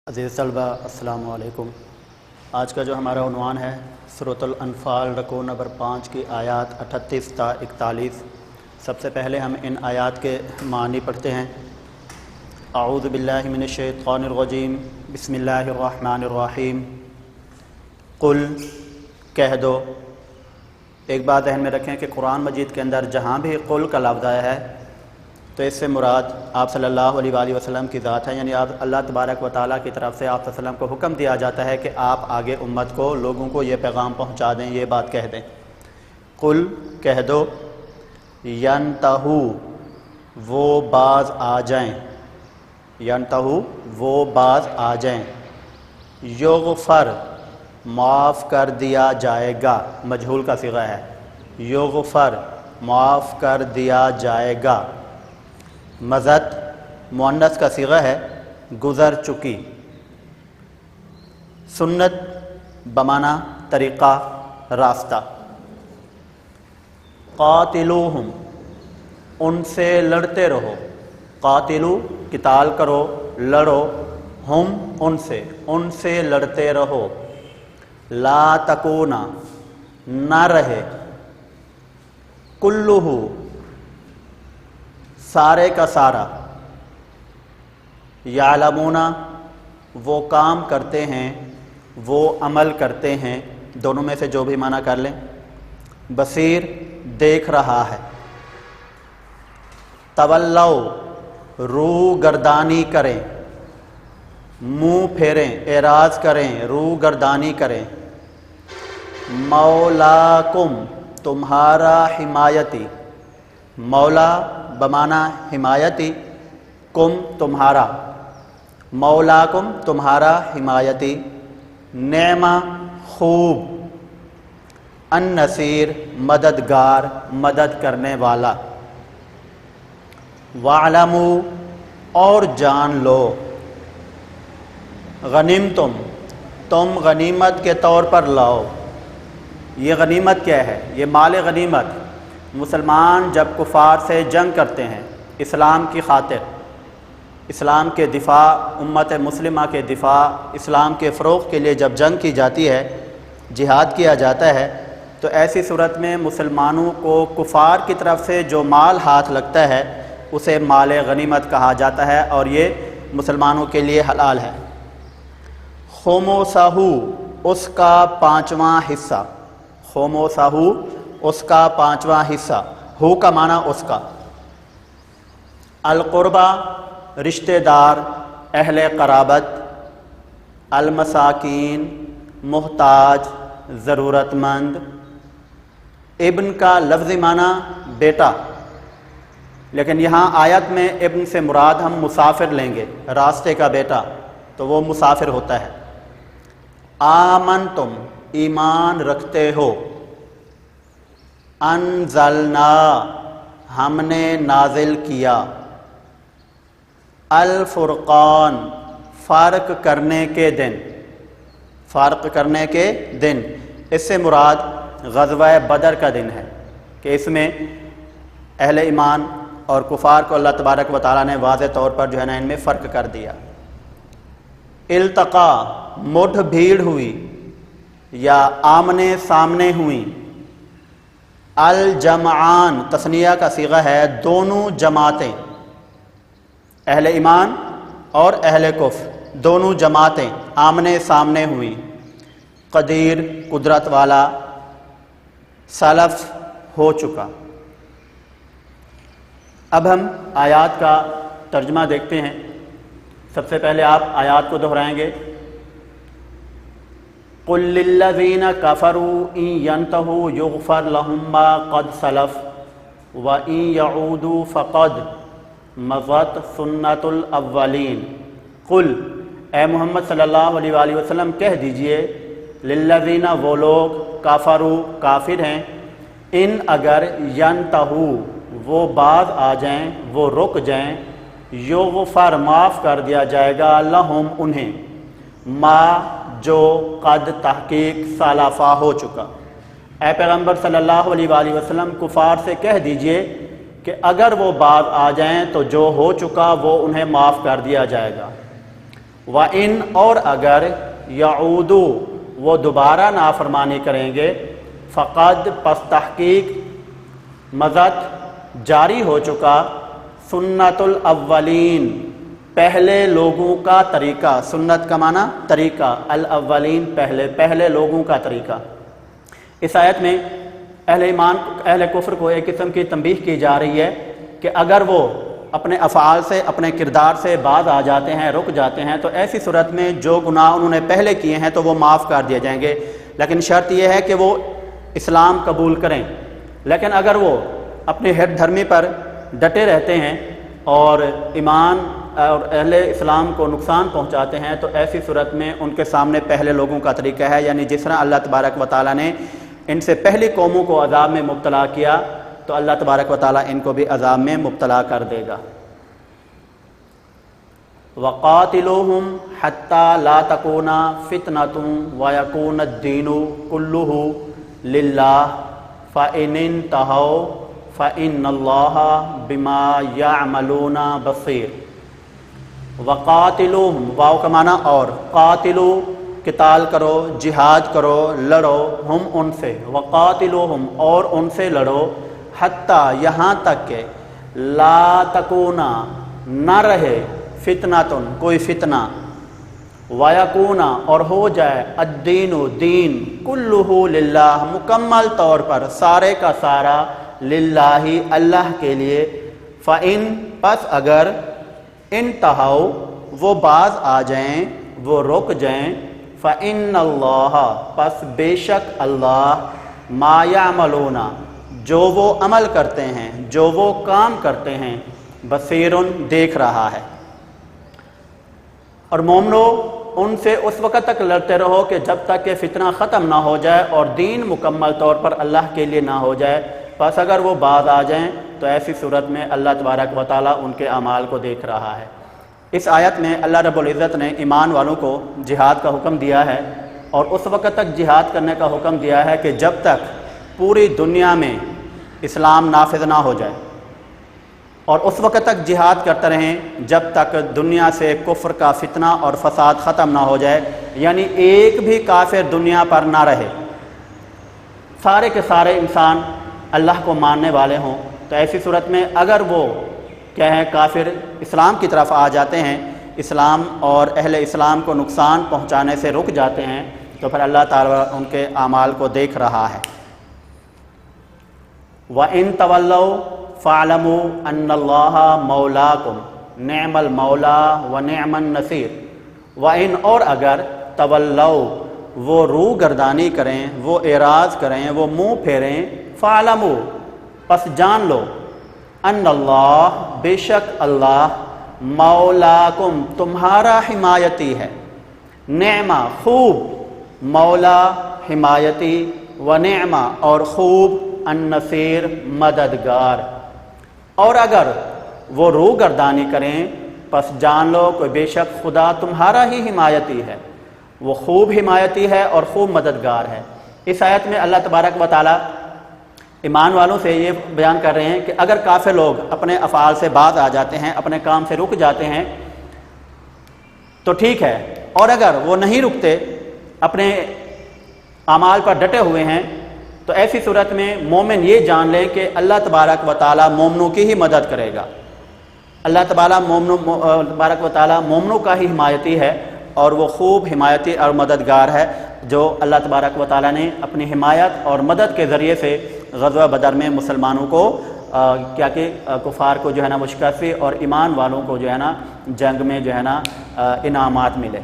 عزیز طلبہ السلام علیکم۔ آج کا جو ہمارا عنوان ہے سورۃ الانفال رکوع نمبر 5 کی آیات 38 تا 41۔ سب سے پہلے ہم ان آیات کے معنی پڑھتے ہیں۔ اعوذ باللہ من الشیطان الرجیم، بسم اللہ الرحمن الرحیم۔ قل، کہہ دو۔ ایک بات ذہن میں رکھیں کہ قرآن مجید کے اندر جہاں بھی قل کا لفظ آیا ہے تو اس سے مراد آپ صلی اللہ علیہ وآلہ وسلم کی ذات ہے، یعنی آپ اللہ تبارک و تعالیٰ کی طرف سے آپ صلی اللہ علیہ وسلم کو حکم دیا جاتا ہے کہ آپ آگے امت کو، لوگوں کو یہ پیغام پہنچا دیں، یہ بات کہہ دیں۔ قل، کہہ دو، ینتہو، وہ باز آ جائیں، ینتہو، وہ باز آ جائیں، یغفر، معاف کر دیا جائے گا، مجہول کا صیغہ ہے، یغفر، معاف کر دیا جائے گا، مضت مؤنث کا صیغہ ہے، گزر چکی، سنت بمعنی طریقہ، راستہ، قاتلوہم، ان سے لڑتے رہو، قاتلو، قتال کرو، لڑو، ہم، ان سے لڑتے رہو، لا تکونا، نہ رہے، کلہ، سارے کا سارا، یعلمون، وہ کام کرتے ہیں، وہ عمل کرتے ہیں، دونوں میں سے جو بھی معنی کر لیں، بصیر، دیکھ رہا ہے، تولو، رو گردانی کریں، منہ پھیریں، اعراض کریں، رو گردانی کریں، مولاکم، تمہارا حمایتی، مولا بمعنی حمایتی، کم، تمہارا، مولاکم، تمہارا حمایتی، نعمہ، خوب، النصیر، مددگار، مدد کرنے والا، وَاعْلَمُوا، اور جان لو، غنمتم، تم غنیمت کے طور پر لاؤ۔ یہ غنیمت کیا ہے؟ یہ مال غنیمت۔ مسلمان جب کفار سے جنگ کرتے ہیں اسلام کی خاطر، اسلام کے دفاع، امت مسلمہ کے دفاع، اسلام کے فروغ کے لیے جب جنگ کی جاتی ہے، جہاد کیا جاتا ہے، تو ایسی صورت میں مسلمانوں کو کفار کی طرف سے جو مال ہاتھ لگتا ہے اسے مال غنیمت کہا جاتا ہے، اور یہ مسلمانوں کے لیے حلال ہے۔ خمسہ، اس کا 5واں حصہ، خمسہ، اس کا 5واں حصہ، ہو کا معنی اس کا، القربہ، رشتہ دار، اہل قرابت، المساکین، محتاج، ضرورت مند، ابن کا لفظی معنی بیٹا، لیکن یہاں آیت میں ابن سے مراد ہم مسافر لیں گے، راستے کا بیٹا، تو وہ مسافر ہوتا ہے۔ آمنتم، ایمان رکھتے ہو، انزلنا، ہم نے نازل کیا، الفرقان، فرق کرنے کے دن، فرق کرنے کے دن، اس سے مراد غزوہ بدر کا دن ہے کہ اس میں اہل ایمان اور کفار کو اللہ تبارک و تعالیٰ نے واضح طور پر جو ہے نا ان میں فرق کر دیا۔ التقا، مٹھ بھیڑ ہوئی یا آمنے سامنے ہوئی۔ الجمعان، تثنیہ کا صیغہ ہے، دونوں جماعتیں، اہل ایمان اور اہل کفر، دونوں جماعتیں آمنے سامنے ہوئیں۔ قدیر، قدرت والا، سلف، ہو چکا۔ اب ہم آیات کا ترجمہ دیکھتے ہیں۔ سب سے پہلے آپ آیات کو دہرائیں گے۔ قل للذین کفروا ان ینتہوا یغفر لهم ما قد سلف وان یعودوا فقد مضت سنت الاولین۔ قل، اے محمد صلی اللہ علیہ وآلہ وسلم کہہ دیجئے، للذین، وہ لوگ، کفروا، کافر ہیں، ان، اگر، ینتہوا، وہ باز آ جائیں، وہ رک جائیں، یغفر، معاف کر دیا جائے گا، لہم، انہیں، ما، جو، قد، تحقیق، سلفا، ہو چکا۔ اے پیغمبر صلی اللہ علیہ وآلہ وسلم کفار سے کہہ دیجئے کہ اگر وہ باز آ جائیں تو جو ہو چکا وہ انہیں معاف کر دیا جائے گا۔ وَإِنْ اور اگر یعودو وہ دوبارہ نافرمانی کریں گے فقد پس تحقیق مضت جاری ہو چکا سنت الاولین پہلے لوگوں کا طریقہ، سنت کا معنی طریقہ، الاولین پہلے لوگوں کا طریقہ۔ اس آیت میں اہل ایمان اہل کفر کو ایک قسم کی تنبیہ کی جا رہی ہے کہ اگر وہ اپنے افعال سے اپنے کردار سے باز آ جاتے ہیں، رک جاتے ہیں، تو ایسی صورت میں جو گناہ انہوں نے پہلے کیے ہیں تو وہ معاف کر دیے جائیں گے، لیکن شرط یہ ہے کہ وہ اسلام قبول کریں۔ لیکن اگر وہ اپنی ہٹ دھرمی پر ڈٹے رہتے ہیں اور ایمان اور اہل اسلام کو نقصان پہنچاتے ہیں تو ایسی صورت میں ان کے سامنے پہلے لوگوں کا طریقہ ہے، یعنی جس طرح اللہ تبارک و تعالیٰ نے ان سے پہلی قوموں کو عذاب میں مبتلا کیا تو اللہ تبارک و تعالیٰ ان کو بھی عذاب میں مبتلا کر دے گا۔ وَقَاتِلُوهُمْ حَتَّى لَا تَكُونَ فِتْنَةٌ وَيَكُونَ الدِّينُ كُلُّهُ لِلَّهِ فَإِنِ انْتَهَوْا فَإِنَّ اللَّهَ بِمَا يَعْمَلُونَ بَصِيرٌ۔ وَقَاتِلُوهُمْ واو کا معنی اور، قاتلو قتال کرو، جہاد کرو، لڑو، ہم ان سے، وقاتلوہم اور ان سے لڑو، حتیٰ یہاں تک کہ لا تکونا نہ رہے فتنۃ کوئی فتنہ، ویکونا اور ہو جائے الدین دین کلہ للہ مکمل طور پر سارے کا سارا للہ اللہ کے لیے، فإن پس اگر انتہو وہ باز آ جائیں، وہ رک جائیں، فإن اللہ پس بے شک اللہ ما یعملون جو وہ عمل کرتے ہیں، جو وہ کام کرتے ہیں، بصیر دیکھ رہا ہے۔ اور مومنو ان سے اس وقت تک لڑتے رہو کہ جب تک کہ فتنہ ختم نہ ہو جائے اور دین مکمل طور پر اللہ کے لیے نہ ہو جائے، پس اگر وہ باز آ جائیں تو ایسی صورت میں اللہ تبارک و تعالیٰ ان کے اعمال کو دیکھ رہا ہے۔ اس آیت میں اللہ رب العزت نے ایمان والوں کو جہاد کا حکم دیا ہے اور اس وقت تک جہاد کرنے کا حکم دیا ہے کہ جب تک پوری دنیا میں اسلام نافذ نہ ہو جائے، اور اس وقت تک جہاد کرتے رہیں جب تک دنیا سے کفر کا فتنہ اور فساد ختم نہ ہو جائے، یعنی ایک بھی کافر دنیا پر نہ رہے، سارے کے سارے انسان اللہ کو ماننے والے ہوں۔ تو ایسی صورت میں اگر وہ کیا ہے کافر اسلام کی طرف آ جاتے ہیں، اسلام اور اہل اسلام کو نقصان پہنچانے سے رک جاتے ہیں، تو پھر اللہ تعالیٰ ان کے اعمال کو دیکھ رہا ہے۔ وَإِن تَوَلَّوْا فَاعْلَمُوا أَنَّ اللَّهَ مَوْلَاكُمْ نِعْمَ الْمَوْلَى وَنِعْمَ النَّصِيرُ۔ وَإِن اور اگر تولوا وہ روگردانی کریں، وہ اعراض کریں، وہ منہ پھیریں، فَاعْلَمُوا پس جان لو، ان اللہ بے شک اللہ مولاکم تمہارا حمایتی ہے، نعمہ خوب، مولا حمایتی، و نعمہ اور خوب، النصیر مددگار۔ اور اگر وہ روگردانی کریں پس جان لو کہ بے شک خدا تمہارا ہی حمایتی ہے، وہ خوب حمایتی ہے اور خوب مددگار ہے۔ اس آیت میں اللہ تبارک و تعالیٰ ایمان والوں سے یہ بیان کر رہے ہیں کہ اگر کافر لوگ اپنے افعال سے باز آ جاتے ہیں، اپنے کام سے رک جاتے ہیں تو ٹھیک ہے، اور اگر وہ نہیں رکتے، اپنے اعمال پر ڈٹے ہوئے ہیں، تو ایسی صورت میں مومن یہ جان لیں کہ اللہ تبارک و تعالیٰ مومنوں کی ہی مدد کرے گا۔ اللہ تبارک و تعالیٰ مومنوں کا ہی حمایتی ہے اور وہ خوب حمایتی اور مددگار ہے، جو اللہ تبارک و تعالیٰ نے اپنی حمایت اور مدد کے ذریعے سے غزوہ بدر میں مسلمانوں کو کیا کہ کفار کو جو ہے نا مشکست اور ایمان والوں کو جو ہے نا جنگ میں جو ہے نا انعامات ملے۔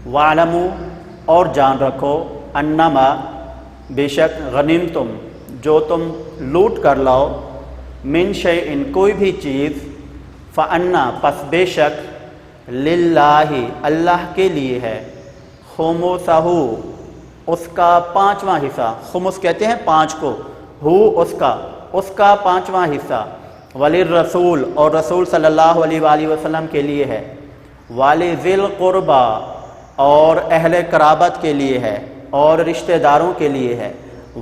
وَاعْلَمُوا اور جان رکھو، انما بے شک غنیمتم جو تم لوٹ کر لاؤ، من شیء کوئی بھی چیز، فَأَنَّا پس بے شک للہ اللہ کے لیے ہے، خمسہ اس کا پانچواں حصہ، خمس کہتے ہیں پانچ کو، اس کا پانچواں حصہ، وللرسول اور رسول صلی اللہ علیہ وآلہ وسلم کے لیے ہے، ولذی القربى اور اہل قرابت کے لیے ہے اور رشتہ داروں کے لیے ہے،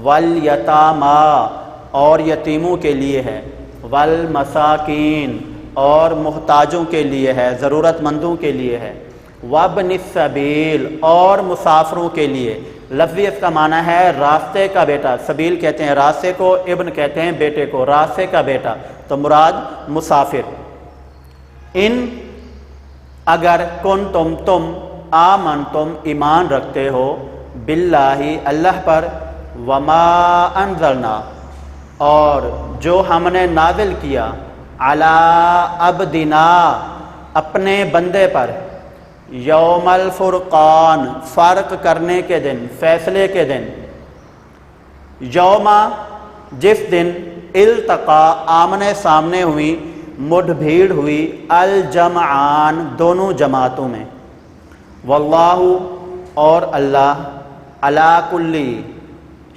والیتامی اور یتیموں کے لیے ہے، والمساکین اور محتاجوں کے لیے ہے، ضرورت مندوں کے لیے ہے، وابن السبیل اور مسافروں کے لیے۔ لفظی اس کا معنی ہے راستے کا بیٹا، سبیل کہتے ہیں راستے کو، ابن کہتے ہیں بیٹے کو، راستے کا بیٹا، تو مراد مسافر۔ ان اگر تم آمن تم ایمان رکھتے ہو باللہ اللہ پر، وما انزلنا اور جو ہم نے نازل کیا، علی عبدنا اپنے بندے پر، یوم الفرقان فرق کرنے کے دن، فیصلے کے دن، یوم جس دن، التقا آمنے سامنے ہوئی، مڈ بھیڑ ہوئی، الجمعان دونوں جماعتوں میں، واللہ اور اللہ، علی کل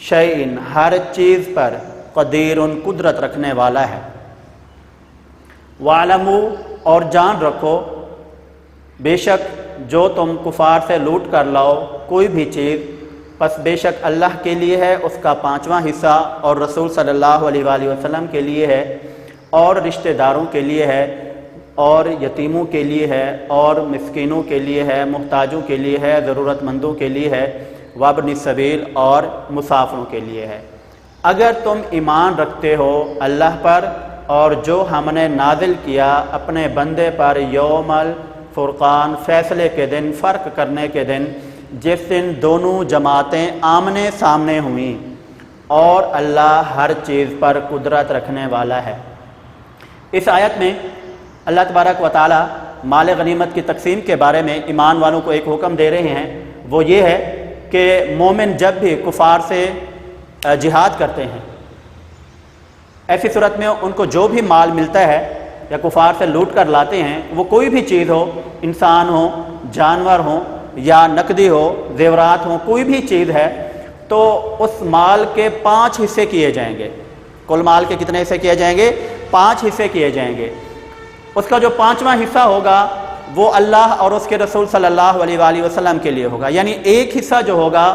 شیء ہر چیز پر، قدیر قدرت رکھنے والا ہے۔ وَاعْلَمُوا اور جان رکھو، بے شک جو تم کفار سے لوٹ کر لاؤ کوئی بھی چیز، پس بے شک اللہ کے لیے ہے اس کا 5واں حصہ، اور رسول صلی اللہ علیہ وآلہ وسلم کے لیے ہے، اور رشتہ داروں کے لیے ہے، اور یتیموں کے لیے ہے، اور مسکینوں کے لیے ہے، محتاجوں کے لیے ہے، ضرورت مندوں کے لیے ہے، وابن السبیل اور مسافروں کے لیے ہے۔ اگر تم ایمان رکھتے ہو اللہ پر اور جو ہم نے نازل کیا اپنے بندے پر، یوم الفرقان فیصلے کے دن، فرق کرنے کے دن، جس دن دونوں جماعتیں آمنے سامنے ہوئیں، اور اللہ ہر چیز پر قدرت رکھنے والا ہے۔ اس آیت میں اللہ تبارک و تعالی مال غنیمت کی تقسیم کے بارے میں ایمان والوں کو ایک حکم دے رہے ہیں، وہ یہ ہے کہ مومن جب بھی کفار سے جہاد کرتے ہیں، ایسی صورت میں ان کو جو بھی مال ملتا ہے یا کفار سے لوٹ کر لاتے ہیں، وہ کوئی بھی چیز ہو، انسان ہو، جانور ہو، یا نقدی ہو، زیورات ہوں، کوئی بھی چیز ہے، تو اس مال کے 5 حصے کیے جائیں گے۔ کل مال کے کتنے حصے کیے جائیں گے؟ 5 حصے کیے جائیں گے۔ اس کا جو 5واں حصہ ہوگا وہ اللہ اور اس کے رسول صلی اللہ علیہ وآلہ وسلم کے لیے ہوگا، یعنی ایک حصہ جو ہوگا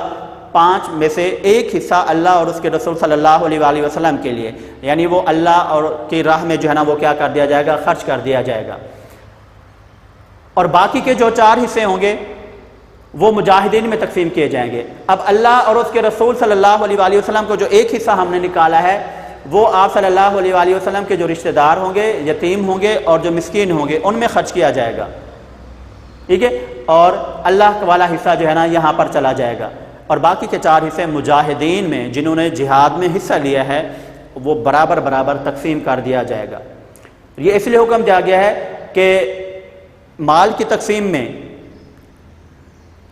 5 میں سے ایک حصہ اللہ اور اس کے رسول صلی اللہ علیہ وآلہ وسلم کے لیے، یعنی وہ اللہ اور کی راہ میں جو ہے نا وہ کیا کر دیا جائے گا؟ خرچ کر دیا جائے گا۔ اور باقی کے جو 4 حصے ہوں گے وہ مجاہدین میں تقسیم کیے جائیں گے۔ اب اللہ اور اس کے رسول صلی اللہ علیہ وآلہ وسلم کو جو ایک حصہ ہم نے نکالا ہے، وہ آپ صلی اللہ علیہ وآلہ وسلم کے جو رشتہ دار ہوں گے، یتیم ہوں گے اور جو مسکین ہوں گے، ان میں خرچ کیا جائے گا، ٹھیک ہے؟ اور اللہ والا حصہ جو ہے نا یہاں پر چلا جائے گا، اور باقی کے 4 حصے مجاہدین میں جنہوں نے جہاد میں حصہ لیا ہے وہ برابر برابر تقسیم کر دیا جائے گا۔ یہ اس لیے حکم دیا گیا ہے کہ مال کی تقسیم میں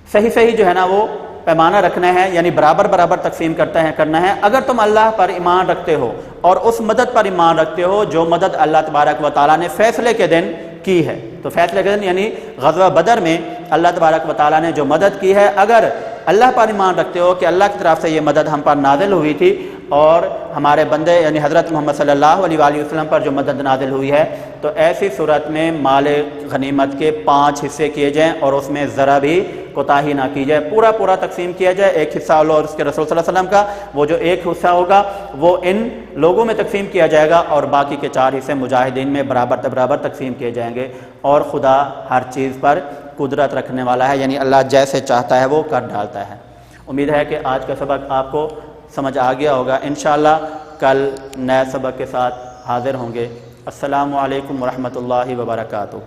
صحیح جو ہے نا وہ پیمانہ رکھنا ہے، یعنی برابر برابر تقسیم کرنا ہے۔ اگر تم اللہ پر ایمان رکھتے ہو اور اس مدد پر ایمان رکھتے ہو جو مدد اللہ تبارک و تعالیٰ نے فیصلے کے دن کی ہے، تو فیصلے کے دن یعنی غزوہ بدر میں اللہ تبارک و تعالیٰ نے جو مدد کی ہے، اگر اللہ پر ایمان رکھتے ہو کہ اللہ کی طرف سے یہ مدد ہم پر نازل ہوئی تھی، اور ہمارے بندے یعنی حضرت محمد صلی اللہ علیہ وآلہ وسلم پر جو مدد نازل ہوئی ہے، تو ایسی صورت میں مال غنیمت کے 5 حصے کیے جائیں، اور اس میں ذرا بھی کوتاہی نہ کی جائے، پورا تقسیم کیا جائے۔ ایک حصہ اللہ اور اس کے رسول صلی اللہ علیہ وسلم کا، وہ جو ایک حصہ ہوگا وہ ان لوگوں میں تقسیم کیا جائے گا، اور باقی کے 4 حصے مجاہدین میں برابر تقسیم کیے جائیں گے۔ اور خدا ہر چیز پر قدرت رکھنے والا ہے، یعنی اللہ جیسے چاہتا ہے وہ کر ڈالتا ہے۔ امید ہے کہ آج کا سبق آپ کو سمجھ آ گیا ہوگا۔ انشاءاللہ کل نئے سبق کے ساتھ حاضر ہوں گے۔ السلام علیکم ورحمۃ اللہ وبرکاتہ۔